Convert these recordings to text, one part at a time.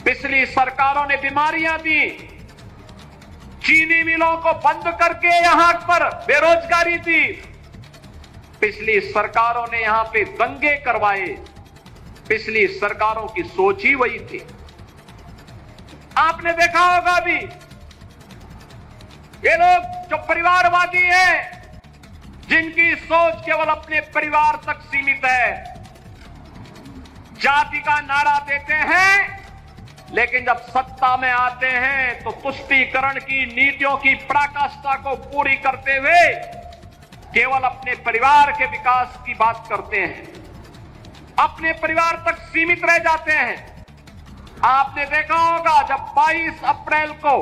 पिछली सरकारों ने बीमारियां दी, चीनी मिलों को बंद करके यहां पर बेरोजगारी दी, पिछली सरकारों ने यहां पे दंगे करवाए, पिछली सरकारों की सोच ही वही थी। आपने देखा होगा अभी ये लोग जो परिवारवादी हैं, जिनकी सोच केवल अपने परिवार तक सीमित है, जाति का नारा देते हैं, लेकिन जब सत्ता में आते हैं तो तुष्टीकरण की नीतियों की पराकाष्ठा को पूरी करते हुए केवल अपने परिवार के विकास की बात करते हैं, अपने परिवार तक सीमित रह जाते हैं। आपने देखा होगा जब 22 अप्रैल को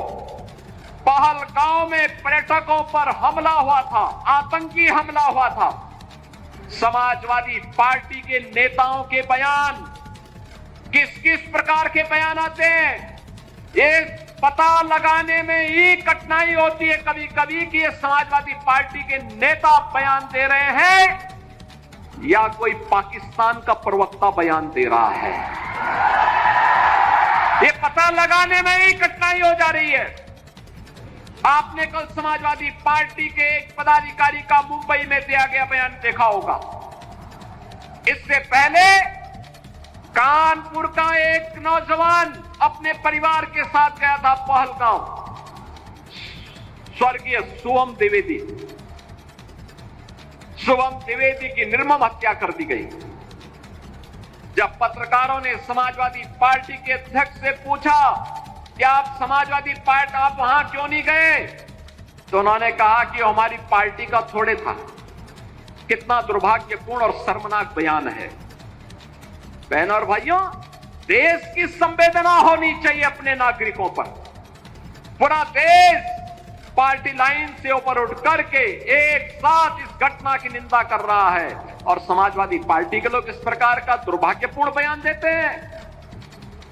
पहलगांव में पर्यटकों पर हमला हुआ था, आतंकी हमला हुआ था, समाजवादी पार्टी के नेताओं के बयान किस किस प्रकार के बयान आते हैं, ये पता लगाने में ही कठिनाई होती है कभी कभी कि ये समाजवादी पार्टी के नेता बयान दे रहे हैं या कोई पाकिस्तान का प्रवक्ता बयान दे रहा है। ये पता लगाने में ही कठिनाई हो जा रही है। आपने कल समाजवादी पार्टी के एक पदाधिकारी का मुंबई में दिया गया बयान देखा होगा। इससे पहले कानपुर का एक नौजवान अपने परिवार के साथ गया था पहलगांव, स्वर्गीय शुभम द्विवेदी की निर्मम हत्या कर दी गई। जब पत्रकारों ने समाजवादी पार्टी के अध्यक्ष से पूछा कि आप समाजवादी पार्टी आप वहां क्यों नहीं गए, तो उन्होंने कहा कि हमारी पार्टी का थोड़े था। कितना दुर्भाग्यपूर्ण और शर्मनाक बयान है। बहनों और भाइयों, देश की संवेदना होनी चाहिए अपने नागरिकों पर। पूरा देश पार्टी लाइन से ऊपर उठ करके एक साथ इस घटना की निंदा कर रहा है और समाजवादी पार्टी के लोग इस प्रकार का दुर्भाग्यपूर्ण बयान देते हैं,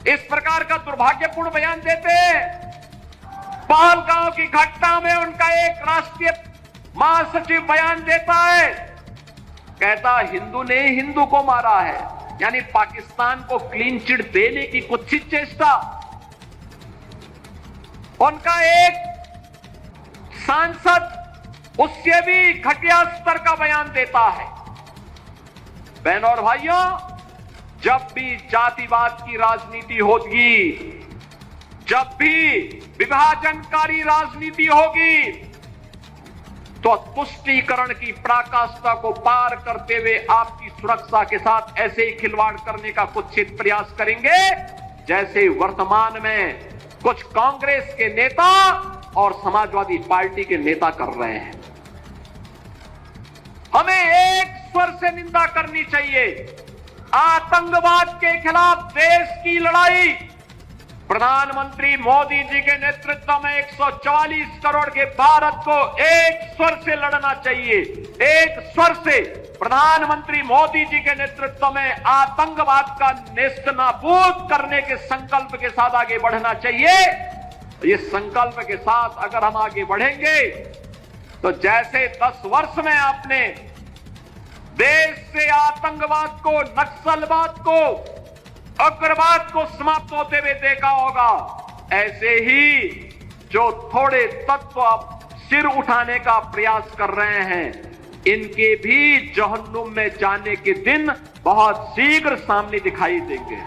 इस प्रकार का दुर्भाग्यपूर्ण बयान देते हैं। पहलगांव की घटना में उनका एक राष्ट्रीय महासचिव बयान देता है, कहता हिंदू ने हिंदू को मारा है, यानी पाकिस्तान को क्लीन चिट देने की कुत्सित चेष्टा। उनका एक सांसद उससे भी घटिया स्तर का बयान देता है। बहनों और भाइयों, जब भी जातिवाद की राजनीति होगी, जब भी विभाजनकारी राजनीति होगी, तो तुष्टीकरण की पराकाष्ठा को पार करते हुए आपकी सुरक्षा के साथ ऐसे ही खिलवाड़ करने का कुत्सित प्रयास करेंगे जैसे वर्तमान में कुछ कांग्रेस के नेता और समाजवादी पार्टी के नेता कर रहे हैं। हमें एक स्वर से निंदा करनी चाहिए। आतंकवाद के खिलाफ देश की लड़ाई प्रधानमंत्री मोदी जी के नेतृत्व में 144 करोड़ के भारत को एक स्वर से लड़ना चाहिए। एक स्वर से प्रधानमंत्री मोदी जी के नेतृत्व में आतंकवाद का नेस्तनाबूद करने के संकल्प के साथ आगे बढ़ना चाहिए। इस संकल्प के साथ अगर हम आगे बढ़ेंगे तो जैसे 10 वर्ष में आपने देश से आतंकवाद को, नक्सलवाद को, उग्रवाद को समाप्त होते हुए देखा होगा, ऐसे ही जो थोड़े तत्व सिर उठाने का प्रयास कर रहे हैं, इनके भी जहन्नुम में जाने के दिन बहुत शीघ्र सामने दिखाई देंगे।